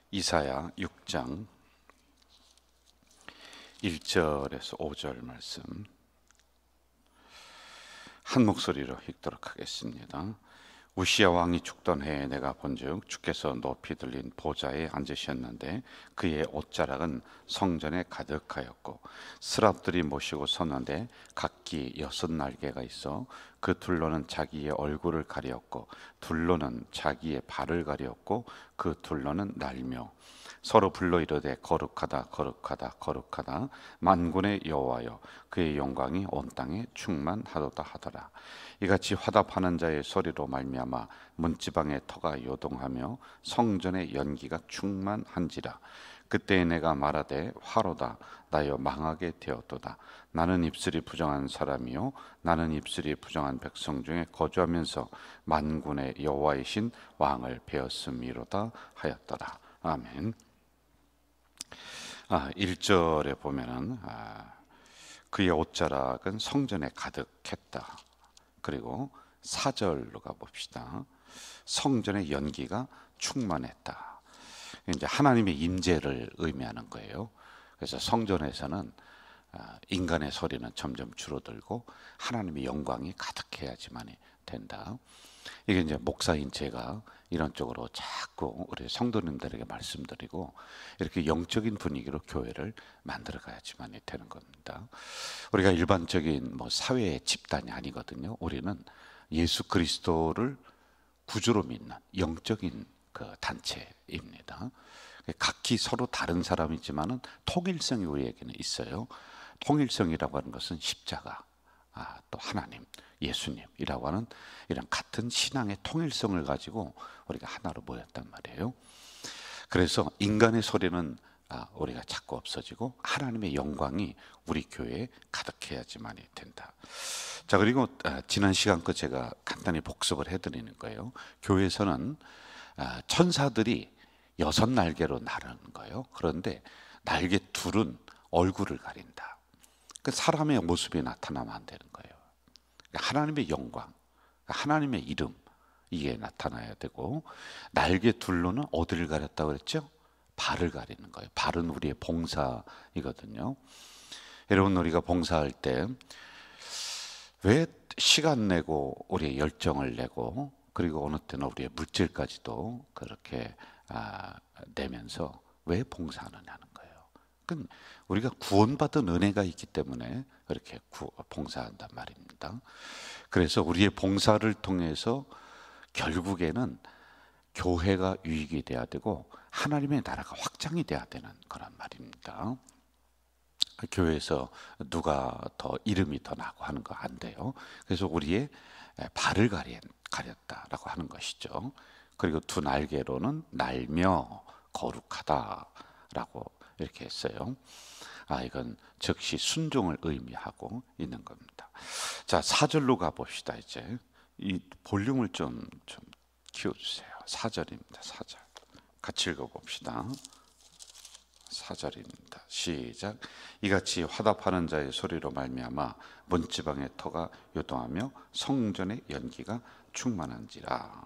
이사야 6장 1절에서 5절 말씀 한 목소리로 읽도록 하겠습니다. 우시야 왕이 죽던 해에 내가 본즉 주께서 높이 들린 보좌에 앉으셨는데 그의 옷자락은 성전에 가득하였고 스랍들이 모시고 섰는데 각기 6날개가 있어 그 둘로는 자기의 얼굴을 가리었고 둘로는 자기의 발을 가리었고 그 둘로는 날며 서로 불러 이르되 거룩하다 거룩하다 거룩하다 만군의 여호와여 그의 영광이 온 땅에 충만하도다 하더라. 이같이 화답하는 자의 소리로 말미암아 문지방의 터가 요동하며 성전의 연기가 충만한지라. 그때에 내가 말하되 화로다 나여 망하게 되었도다. 나는 입술이 부정한 사람이요 나는 입술이 부정한 백성 중에 거주하면서 만군의 여호와이신 왕을 배웠음이로다 하였더라. 아멘. 1절에 보면은 그의 옷자락은 성전에 가득했다. 그리고 4절로 가봅시다. 성전의 연기가 충만했다. 이제 하나님의 임재를 의미하는 거예요. 그래서 성전에서는 인간의 소리는 점점 줄어들고 하나님의 영광이 가득해야지만 된다. 이게 이제 목사인 제가 이런 쪽으로 자꾸 우리 성도님들에게 말씀드리고 이렇게 영적인 분위기로 교회를 만들어 가야지만 되는 겁니다. 우리가 일반적인 사회의 집단이 아니거든요. 우리는 예수 그리스도를 구주로 믿는 영적인 그 단체입니다. 각기 서로 다른 사람이지만은 통일성이 우리에게는 있어요. 통일성이라고 하는 것은 십자가, 또 하나님, 예수님이라고 하는 이런 같은 신앙의 통일성을 가지고 우리가 하나로 모였단 말이에요. 그래서 인간의 소리는 우리가 자꾸 없어지고 하나님의 영광이 우리 교회에 가득해야지만 된다. 자, 그리고 지난 시간 거 제가 간단히 복습을 해드리는 거예요. 교회에서는 천사들이 6날개로 나르는 거예요. 그런데 날개 둘은 얼굴을 가린다. 그 사람의 모습이 나타나면 안 되는 거예요. 하나님의 영광, 하나님의 이름, 이게 나타나야 되고, 날개 둘로는 어디를 가렸다고 그랬죠? 발을 가리는 거예요. 발은 우리의 봉사이거든요. 여러분, 우리가 봉사할 때 왜 시간 내고 우리의 열정을 내고, 그리고 어느 때는 우리의 물질까지도 그렇게 내면서 왜 봉사하느냐는 거예요. 그건 우리가 구원받은 은혜가 있기 때문에 그렇게 봉사한단 말입니다. 그래서 우리의 봉사를 통해서 결국에는 교회가 유익이 돼야 되고 하나님의 나라가 확장이 돼야 되는 거란 말입니다. 교회에서 누가 더 이름이 더 나고 하는 거 안 돼요. 그래서 우리의 발을 가렸다라고 하는 것이죠. 그리고 두 날개로는 날며 거룩하다라고 이렇게 했어요. 이건 즉시 순종을 의미하고 있는 겁니다. 자, 4절로 가봅시다. 이제 이 볼륨을 좀 키워주세요. 4절입니다. 4절 같이 읽어봅시다. 4절입니다. 시작. 이같이 화답하는 자의 소리로 말미암아 문지방의 터가 요동하며 성전의 연기가 충만한지라.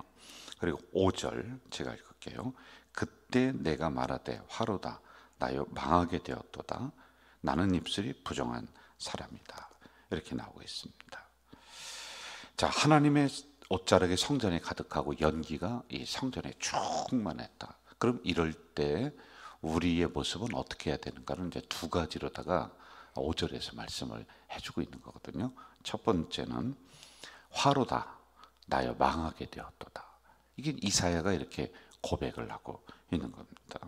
그리고 5절 제가 읽을게요. 그때 내가 말하되 화로다 나여 망하게 되었도다. 나는 입술이 부정한 사람이다. 이렇게 나오고 있습니다. 자, 하나님의 옷자락이 성전에 가득하고 연기가 이 성전에 충만했다. 그럼 이럴 때 우리의 모습은 어떻게 해야 되는가를 이제 두 가지로다가 5절에서 말씀을 해주고 있는 거거든요. 첫 번째는 화로다 나여 망하게 되었도다. 이게 이사야가 이렇게 고백을 하고 있는 겁니다.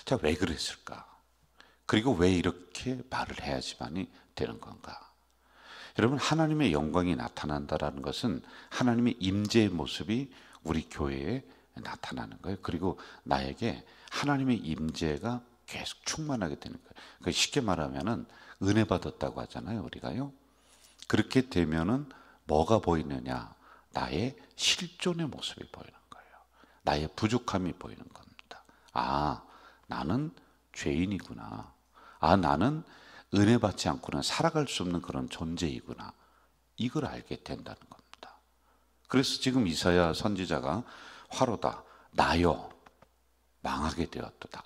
자, 왜 그랬을까? 그리고 왜 이렇게 말을 해야지만이 되는 건가? 여러분, 하나님의 영광이 나타난다라는 것은 하나님의 임재의 모습이 우리 교회에 나타나는 거예요. 그리고 나에게 하나님의 임재가 계속 충만하게 되는 거예요. 쉽게 말하면은 은혜 받았다고 하잖아요, 우리가요. 그렇게 되면은 뭐가 보이느냐? 나의 실존의 모습이 보이는 거예요. 나의 부족함이 보이는 겁니다. 나는 죄인이구나. 나는 은혜 받지 않고는 살아갈 수 없는 그런 존재이구나. 이걸 알게 된다는 겁니다. 그래서 지금 이사야 선지자가 화로다 나여 망하게 되었도다.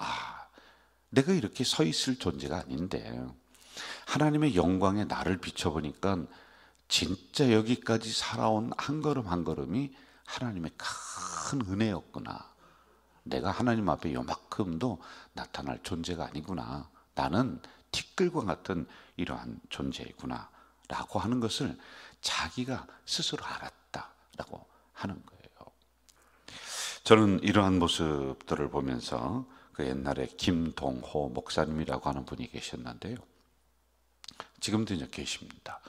내가 이렇게 서 있을 존재가 아닌데 하나님의 영광에 나를 비춰보니까 진짜 여기까지 살아온 한 걸음 한 걸음이 하나님의 큰 은혜였구나. 내가 하나님 앞에 요만큼도 나타날 존재가 아니구나. 나는 티끌과 같은 이러한 존재이구나 라고 하는 것을 자기가 스스로 알았다라고 하는 거예요. 저는 이러한 모습들을 보면서 그 옛날에 김동호 목사님이라고 하는 분이 계셨는데요. 지금도 이제 계십니다.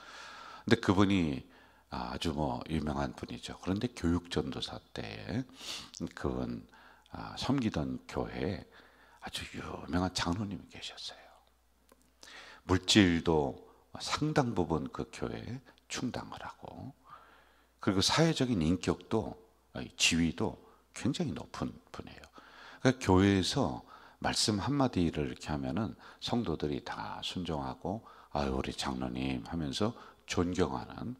근데 그분이 아주 유명한 분이죠. 그런데 교육전도사 때에 그분 섬기던 교회에 아주 유명한 장로님이 계셨어요. 물질도 상당 부분 그 교회에 충당을 하고, 그리고 사회적인 인격도 지위도 굉장히 높은 분이에요. 그러니까 교회에서 말씀 한마디를 이렇게 하면은 성도들이 다 순종하고 우리 장로님 하면서 존경하는,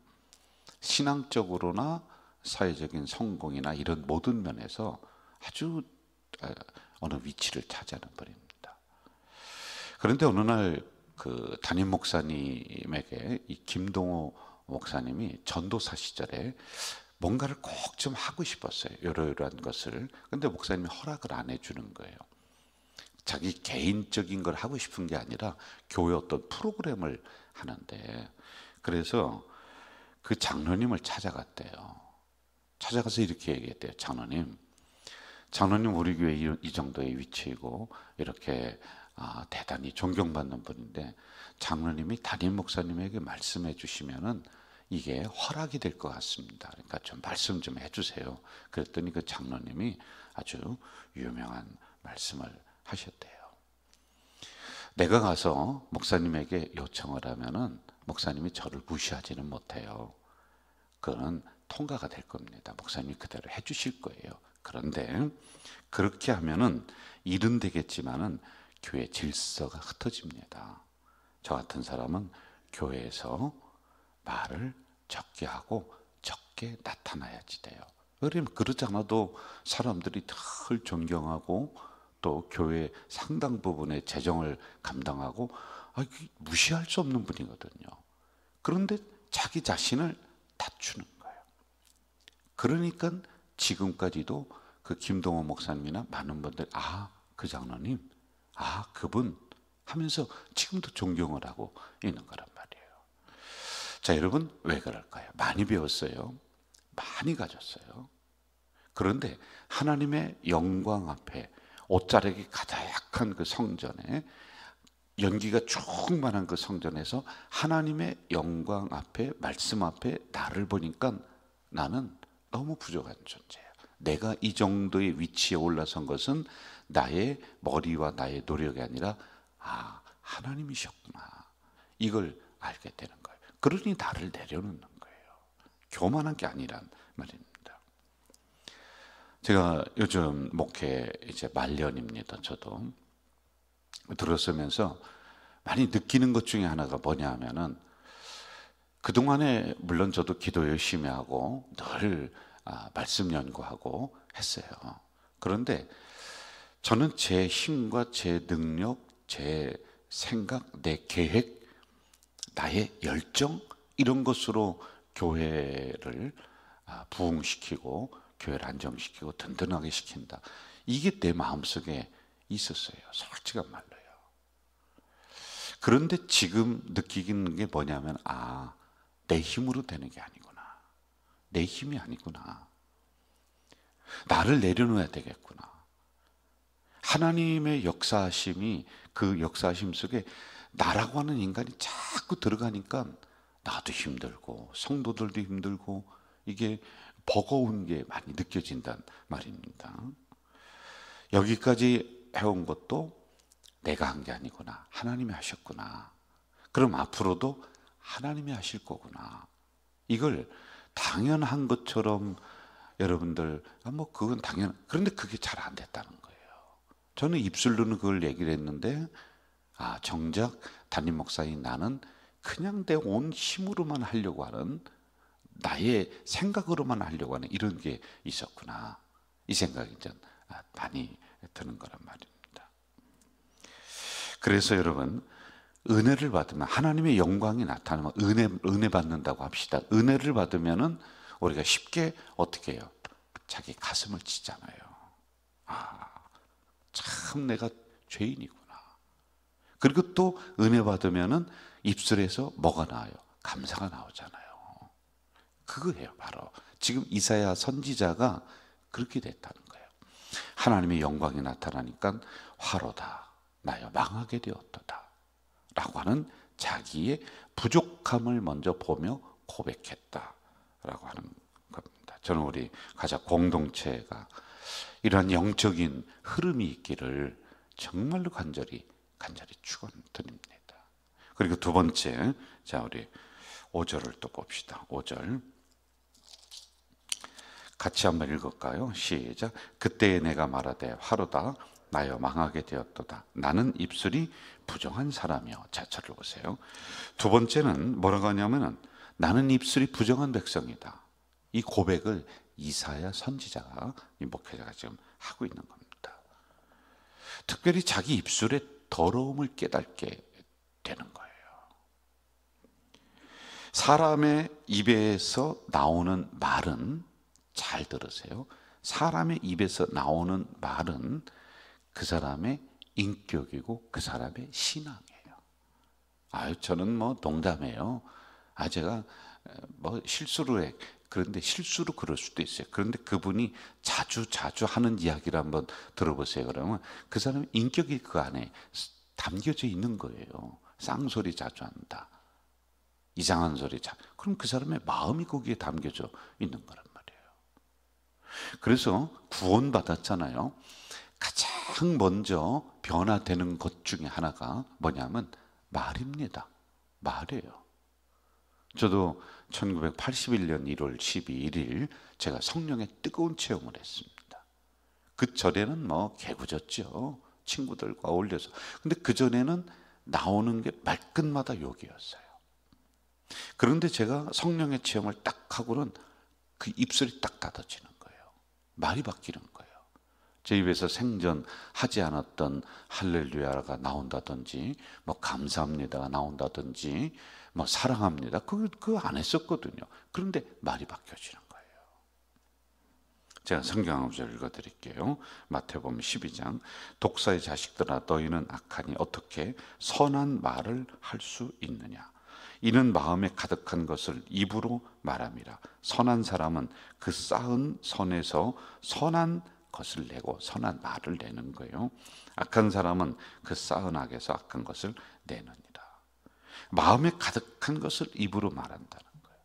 신앙적으로나 사회적인 성공이나 이런 모든 면에서 아주 어느 위치를 차지하는 분입니다. 그런데 어느 날 그 담임 목사님에게 이 김동호 목사님이 전도사 시절에 뭔가를 꼭 좀 하고 싶었어요. 이러이러한 것을. 근데 목사님이 허락을 안 해주는 거예요. 자기 개인적인 걸 하고 싶은 게 아니라 교회 어떤 프로그램을 하는데, 그래서 그 장로님을 찾아갔대요. 찾아가서 이렇게 얘기했대요. 장로님 우리 교회 이 정도의 위치이고 이렇게 대단히 존경받는 분인데 장로님이 담임 목사님에게 말씀해 주시면은 이게 허락이 될 것 같습니다. 그러니까 좀 말씀 좀 해주세요. 그랬더니 그 장로님이 아주 유명한 말씀을 하셨대요. 내가 가서 목사님에게 요청을 하면은 목사님이 저를 무시하지는 못해요. 그거는 통과가 될 겁니다. 목사님이 그대로 해주실 거예요. 그런데 그렇게 하면은 일은 되겠지만은 교회 질서가 흩어집니다. 저 같은 사람은 교회에서 말을 적게 하고 적게 나타나야지 돼요. 왜냐면 그러지 않아도 사람들이 늘 존경하고 또 교회 상당 부분의 재정을 감당하고 무시할 수 없는 분이거든요. 그런데 자기 자신을 낮추는 거예요. 그러니까 지금까지도 그 김동호 목사님이나 많은 분들 그 장로님, 그분 하면서 지금도 존경을 하고 있는 거란 말이에요. 자, 여러분 왜 그럴까요? 많이 배웠어요. 많이 가졌어요. 그런데 하나님의 영광 앞에, 옷자락이 가득한 그 성전에, 연기가 충만한 그 성전에서 하나님의 영광 앞에, 말씀 앞에 나를 보니까 나는 너무 부족한 존재예요. 내가 이 정도의 위치에 올라선 것은 나의 머리와 나의 노력이 아니라 하나님이셨구나, 이걸 알게 되는 거예요. 그러니 나를 내려놓는 거예요. 교만한 게 아니란 말입니다. 제가 요즘 목회 이제 말년입니다. 저도 들었으면서 많이 느끼는 것 중에 하나가 뭐냐 하면은, 그동안에 물론 저도 기도 열심히 하고 늘 말씀 연구하고 했어요. 그런데 저는 제 힘과 제 능력, 제 생각, 내 계획, 나의 열정, 이런 것으로 교회를 부흥시키고 교회를 안정시키고 든든하게 시킨다, 이게 내 마음속에 있었어요. 솔직한 말로요. 그런데 지금 느끼는 게 뭐냐면 내 힘으로 되는 게 아니구나, 내 힘이 아니구나, 나를 내려놓아야 되겠구나. 하나님의 역사하심이, 그 역사하심 속에 나라고 하는 인간이 자꾸 들어가니까 나도 힘들고 성도들도 힘들고 이게 버거운 게 많이 느껴진단 말입니다. 여기까지 해온 것도 내가 한 게 아니구나, 하나님이 하셨구나. 그럼 앞으로도 하나님이 하실 거구나, 이걸 당연한 것처럼 여러분들 그건 그런데 그게 잘 안 됐다는 거예요. 저는 입술로는 그걸 얘기를 했는데 정작 담임 목사인 나는 그냥 내 온 힘으로만 하려고 하는, 나의 생각으로만 하려고 하는 이런 게 있었구나, 이 생각이 좀 많이 드는 거란 말입니다. 그래서 여러분, 은혜를 받으면 하나님의 영광이 나타나면 은혜 받는다고 합시다. 은혜를 받으면은 우리가 쉽게 어떻게 해요? 자기 가슴을 치잖아요. 아, 참 내가 죄인이구나. 그리고 또 은혜 받으면은 입술에서 뭐가 나와요? 감사가 나오잖아요. 그거예요. 바로 지금 이사야 선지자가 그렇게 됐다는 거예요. 하나님의 영광이 나타나니까 화로다, 나여 망하게 되었도다 라고 하는 자기의 부족함을 먼저 보며 고백했다라고 하는 겁니다. 저는 우리 가자 공동체가 이러한 영적인 흐름이 있기를 정말로 간절히 축원드립니다. 그리고 두 번째, 자 우리 5절을 또 봅시다. 5절 같이 한번 읽을까요? 시작. 그때에 내가 말하되 화로다, 나여 망하게 되었도다. 나는 입술이 부정한 사람이요. 자, 저를 보세요. 두 번째는 뭐라고 하냐면은 나는 입술이 부정한 백성이다. 이 고백을 이사야 선지자가, 이 목회자가 지금 하고 있는 겁니다. 특별히 자기 입술의 더러움을 깨닫게 되는 거예요. 사람의 입에서 나오는 말은, 잘 들으세요. 사람의 입에서 나오는 말은 그 사람의 인격이고 그 사람의 신앙이에요. 아유, 저는 뭐 농담이에요. 아, 제가 뭐 실수로 해. 그런데 실수로 그럴 수도 있어요. 그런데 그분이 자주 하는 이야기를 한번 들어보세요. 그러면 그 사람의 인격이 그 안에 담겨져 있는 거예요. 쌍소리 자주 한다, 이상한 소리 그럼 그 사람의 마음이 거기에 담겨져 있는 거란 말이에요. 그래서 구원받았잖아요. 가장 먼저 변화되는 것 중에 하나가 뭐냐면 말입니다. 말이에요. 저도 1981년 1월 12일 제가 성령의 뜨거운 체험을 했습니다. 그 전에는 뭐 개구졌죠. 친구들과 어울려서. 근데 그 전에는 나오는 게 말끝마다 욕이었어요. 그런데 제가 성령의 체험을 딱 하고는 그 입술이 딱 닫아지는 거예요. 말이 바뀌는 거예요. 제 입에서 생전 하지 않았던 할렐루야가 나온다든지, 뭐 감사합니다가 나온다든지, 뭐 사랑합니다, 그거 안 했었거든요. 그런데 말이 바뀌어지는 거예요. 제가 성경 한 구절 읽어드릴게요. 마태복음 12장. 독사의 자식들아, 너희는 악하니 어떻게 선한 말을 할 수 있느냐? 이는 마음에 가득한 것을 입으로 말함이라. 선한 사람은 그 쌓은 선에서 선한 것을 내고 선한 말을 내는 거예요. 악한 사람은 그 쌓은 악에서 악한 것을 내느니라. 마음에 가득한 것을 입으로 말한다는 거예요.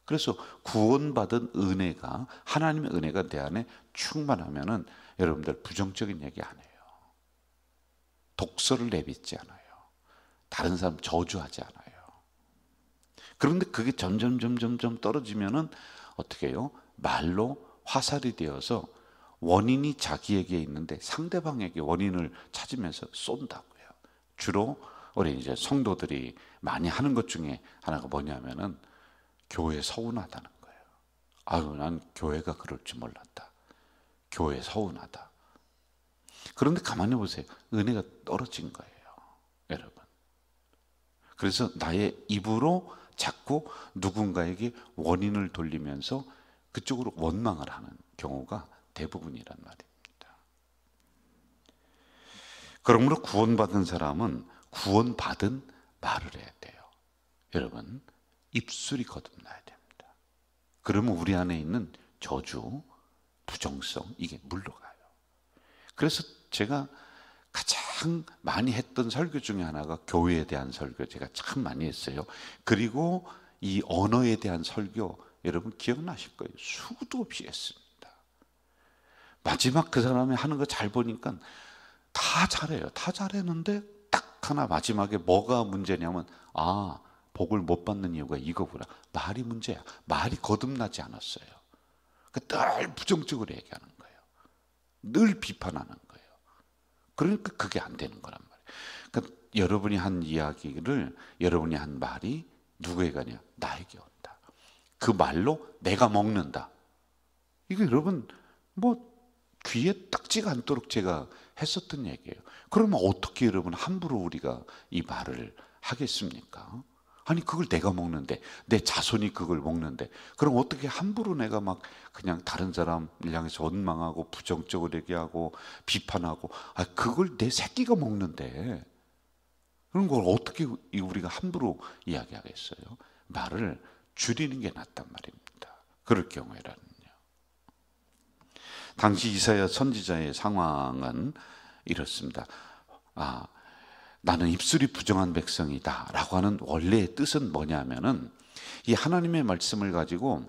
그래서 구원받은 은혜가, 하나님의 은혜가 내 안에 충만하면은 여러분들 부정적인 얘기 안 해요. 독서를 내뱉지 않아요. 다른 사람 저주하지 않아요. 그런데 그게 점점 떨어지면은 어떻게 해요? 말로 화살이 되어서 원인이 자기에게 있는데 상대방에게 원인을 찾으면서 쏜다고요. 주로 우리 이제 성도들이 많이 하는 것 중에 하나가 뭐냐면은 교회 서운하다는 거예요. 아유, 난 교회가 그럴 줄 몰랐다. 교회 서운하다. 그런데 가만히 보세요. 은혜가 떨어진 거예요, 여러분. 그래서 나의 입으로 자꾸 누군가에게 원인을 돌리면서 그쪽으로 원망을 하는 경우가 대부분이란 말입니다. 그러므로 구원받은 사람은 구원받은 말을 해야 돼요. 여러분, 입술이 거듭나야 됩니다. 그러면 우리 안에 있는 저주, 부정성, 이게 물러가요. 그래서 제가 가장 많이 했던 설교 중에 하나가 교회에 대한 설교, 제가 참 많이 했어요. 그리고 이 언어에 대한 설교, 여러분 기억나실 거예요. 수도 없이 했습니다. 마지막 그 사람이 하는 거 잘 보니까 다 잘해요. 다 잘했는데 딱 하나 마지막에 뭐가 문제냐면, 아, 복을 못 받는 이유가 이거구나. 말이 문제야. 말이 거듭나지 않았어요. 늘 부정적으로 얘기하는 거예요. 늘 비판하는 거예요. 그러니까 그게 안 되는 거란 말이에요. 그러니까 여러분이 한 이야기를, 여러분이 한 말이 누구에게 가냐? 나에게 온다. 그 말로 내가 먹는다. 이게 여러분 뭐 귀에 딱지가 않도록 제가 했었던 얘기예요. 그러면 어떻게 여러분 함부로 우리가 이 말을 하겠습니까? 아니 그걸 내가 먹는데, 내 자손이 그걸 먹는데, 그럼 어떻게 함부로 내가 막 그냥 다른 사람을 향해서 원망하고 부정적으로 얘기하고 비판하고, 아 그걸 내 새끼가 먹는데 그런 걸 어떻게 우리가 함부로 이야기하겠어요? 말을 줄이는 게 낫단 말입니다. 그럴 경우에라는요. 당시 이사야 선지자의 상황은 이렇습니다. 나는 입술이 부정한 백성이다 라고 하는 원래의 뜻은 뭐냐면은, 이 하나님의 말씀을 가지고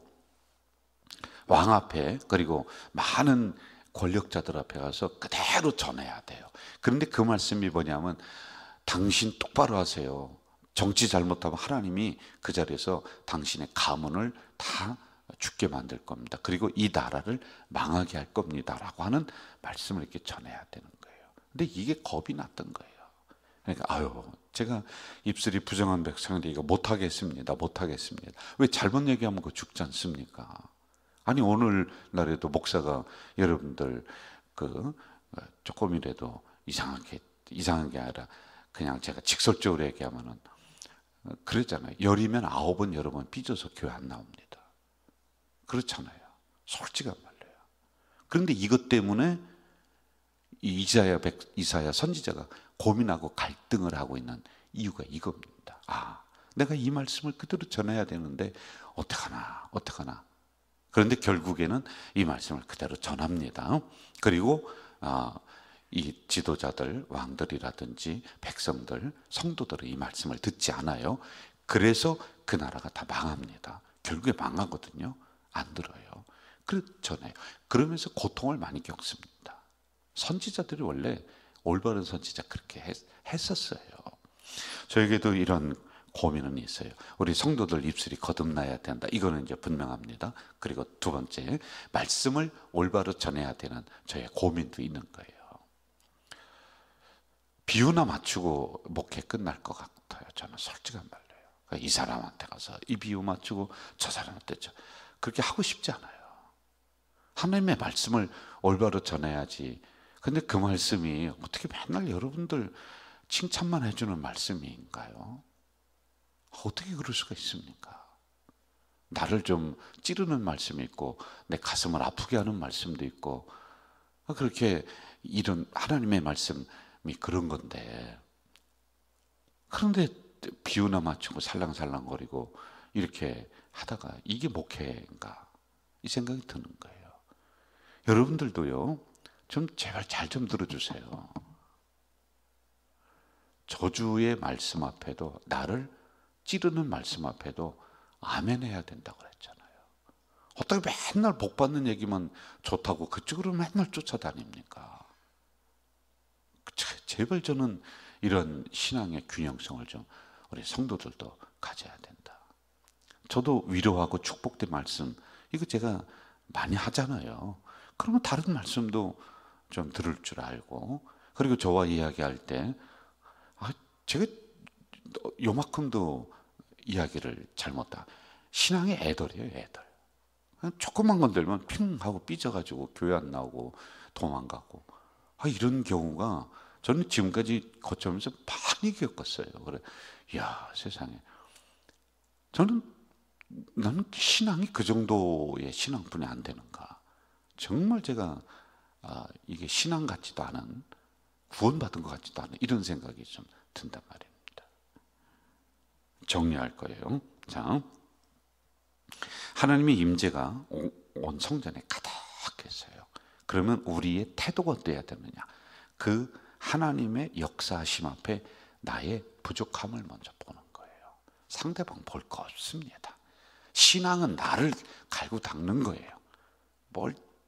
왕 앞에, 그리고 많은 권력자들 앞에 가서 그대로 전해야 돼요. 그런데 그 말씀이 뭐냐면, 당신 똑바로 하세요. 정치 잘못하면 하나님이 그 자리에서 당신의 가문을 다 죽게 만들 겁니다. 그리고 이 나라를 망하게 할 겁니다 라고 하는 말씀을 이렇게 전해야 되는 거예요. 근데 이게 겁이 났던 거예요. 그러니까 제가 입술이 부정한 백성인데 이거 못하겠습니다. 왜 잘못 얘기하면 그거 죽지 않습니까? 아니 오늘날에도 목사가 여러분들 조금이라도 이상한 게 아니라 그냥 제가 직설적으로 얘기하면은 그랬잖아요. 열이면 9번 여러 번 삐져서 교회 안 나옵니다. 그렇잖아요. 솔직한 말로요. 그런데 이것 때문에 이사야 선지자가 고민하고 갈등을 하고 있는 이유가 이겁니다. 내가 이 말씀을 그대로 전해야 되는데 어떡하나. 그런데 결국에는 이 말씀을 그대로 전합니다. 그리고 이 지도자들, 왕들이라든지 백성들, 성도들은 이 말씀을 듣지 않아요. 그래서 그 나라가 다 망합니다. 결국에 망하거든요. 안 들어요. 전해요. 그러면서 고통을 많이 겪습니다. 선지자들이 원래 올바른 선지자 그렇게 했었어요. 저에게도 이런 고민은 있어요. 우리 성도들 입술이 거듭나야 된다. 이거는 이제 분명합니다. 그리고 두 번째, 말씀을 올바로 전해야 되는 저의 고민도 있는 거예요. 비유나 맞추고 목회 끝날 것 같아요. 저는 솔직한 말로요. 그러니까 이 사람한테 가서 이 비유 맞추고 저 사람한테 그렇게 하고 싶지 않아요. 하나님의 말씀을 올바로 전해야지. 근데 그 말씀이 어떻게 맨날 여러분들 칭찬만 해주는 말씀인가요? 어떻게 그럴 수가 있습니까? 나를 좀 찌르는 말씀이 있고 내 가슴을 아프게 하는 말씀도 있고, 그렇게 이런 하나님의 말씀이 그런 건데, 그런데 비유나 맞추고 살랑살랑거리고 이렇게 하다가 이게 목회인가 이 생각이 드는 거예요. 여러분들도요, 좀 제발 잘 좀 들어주세요. 저주의 말씀 앞에도, 나를 찌르는 말씀 앞에도 아멘 해야 된다고 그랬잖아요. 어떻게 맨날 복 받는 얘기만 좋다고 그쪽으로 맨날 쫓아다닙니까? 제발 저는 이런 신앙의 균형성을 좀 우리 성도들도 가져야 된다. 저도 위로하고 축복된 말씀 이거 제가 많이 하잖아요. 그러면 다른 말씀도 좀 들을 줄 알고, 그리고 저와 이야기할 때 제가 요만큼도 이야기를 잘못다. 신앙의 애들이에요, 애들. 조금만 건들면 핑 하고 삐져가지고 교회 안 나오고 도망가고, 이런 경우가 저는 지금까지 거쳐오면서 많이 겪었어요. 그래, 이야 세상에, 나는 신앙이 그 정도의 신앙뿐이 안 되는가. 정말 제가 이게 신앙 같지도 않은, 구원받은 것 같지도 않은 이런 생각이 좀 든단 말입니다. 정리할 거예요. 자, 하나님의 임재가 온 성전에 가득했어요. 그러면 우리의 태도가 어때야 되느냐? 그 하나님의 역사하심 앞에 나의 부족함을 먼저 보는 거예요. 상대방 볼 거 없습니다. 신앙은 나를 갈고 닦는 거예요.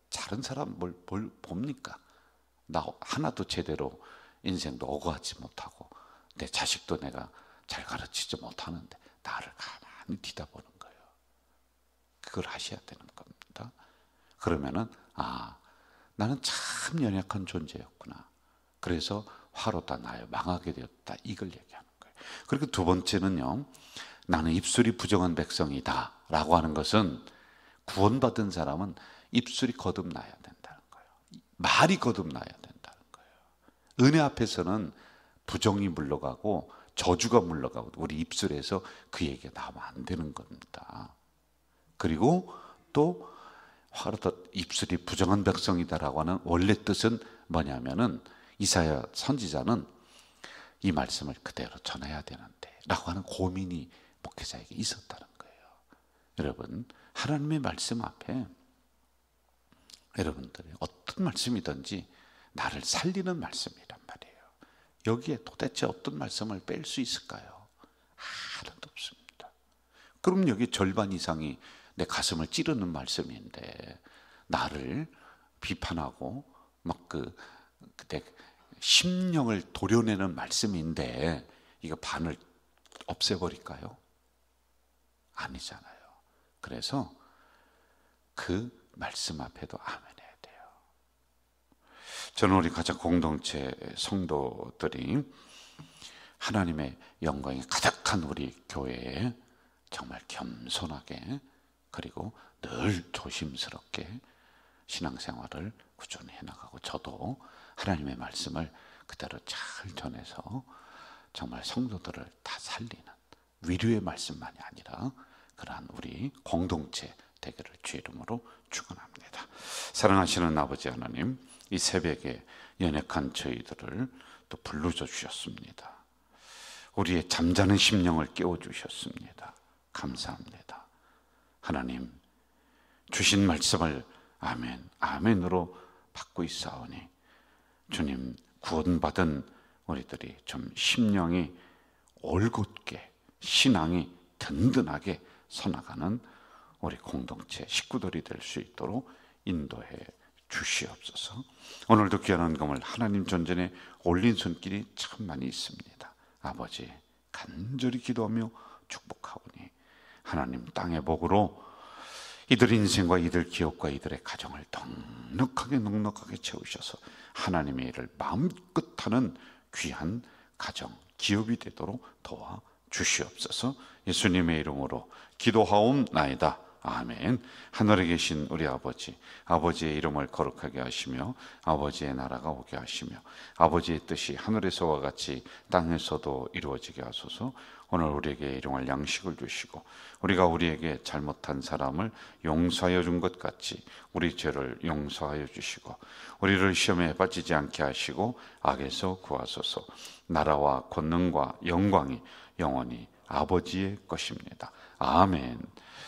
다른 사람 뭘 봅니까? 나 하나도 제대로 인생도 오가지 못하고 내 자식도 내가 잘 가르치지 못하는데 나를 가만히 뒤다보는 거예요. 그걸 하셔야 되는 겁니다. 그러면은 나는 참 연약한 존재였구나. 그래서 화로다 나요. 망하게 되었다. 이걸 얘기하는 거예요. 그리고 두 번째는요, 나는 입술이 부정한 백성이다 라고 하는 것은, 구원받은 사람은 입술이 거듭나야 된다는 거예요. 말이 거듭나야 된다는 거예요. 은혜 앞에서는 부정이 물러가고 저주가 물러가고 우리 입술에서 그 얘기가 나오면 안 되는 겁니다. 그리고 또 화로 입술이 부정한 백성이다라고 하는 원래 뜻은 뭐냐면은 이사야 선지자는 이 말씀을 그대로 전해야 되는데 라고 하는 고민이 목회자에게 있었다는 거예요. 여러분, 하나님의 말씀 앞에 여러분들이 어떤 말씀이든지 나를 살리는 말씀이란 말이에요. 여기에 도대체 어떤 말씀을 뺄 수 있을까요? 하나도 없습니다. 그럼 여기 절반 이상이 내 가슴을 찌르는 말씀인데, 나를 비판하고 막 내 심령을 도려내는 말씀인데 이거 반을 없애버릴까요? 아니잖아요. 그래서 그 말씀 앞에도 아멘해야 돼요. 저는 우리 가장 공동체 성도들이 하나님의 영광이 가득한 우리 교회에 정말 겸손하게 그리고 늘 조심스럽게 신앙생활을 꾸준히 해나가고, 저도 하나님의 말씀을 그대로 잘 전해서 정말 성도들을 다 살리는 위로의 말씀만이 아니라 그러한 우리 공동체 되기를 주의 이름으로 축원합니다. 사랑하시는 아버지 하나님, 이 새벽에 연약한 저희들을 또 불러줘 주셨습니다. 우리의 잠자는 심령을 깨워주셨습니다. 감사합니다. 하나님, 주신 말씀을 아멘, 아멘으로 받고 있사오니 주님, 구원받은 우리들이 좀 심령이 올곧게 신앙이 든든하게 서나가는 우리 공동체 식구들이 될 수 있도록 인도해 주시옵소서. 오늘도 귀한 헌금을 하나님 전전에 올린 손길이 참 많이 있습니다. 아버지, 간절히 기도하며 축복하오니 하나님 땅의 복으로 이들 인생과 이들 기업과 이들의 가정을 넉넉하게 채우셔서 하나님의 일을 마음껏 하는 귀한 가정, 기업이 되도록 도와 주시옵소서. 예수님의 이름으로 기도하옵나이다. 아멘. 하늘에 계신 우리 아버지, 아버지의 이름을 거룩하게 하시며 아버지의 나라가 오게 하시며 아버지의 뜻이 하늘에서와 같이 땅에서도 이루어지게 하소서. 오늘 우리에게 일용할 양식을 주시고 우리가 우리에게 잘못한 사람을 용서하여 준 것 같이 우리 죄를 용서하여 주시고 우리를 시험에 빠지지 않게 하시고 악에서 구하소서. 나라와 권능과 영광이 영원히 아버지의 것입니다. 아멘.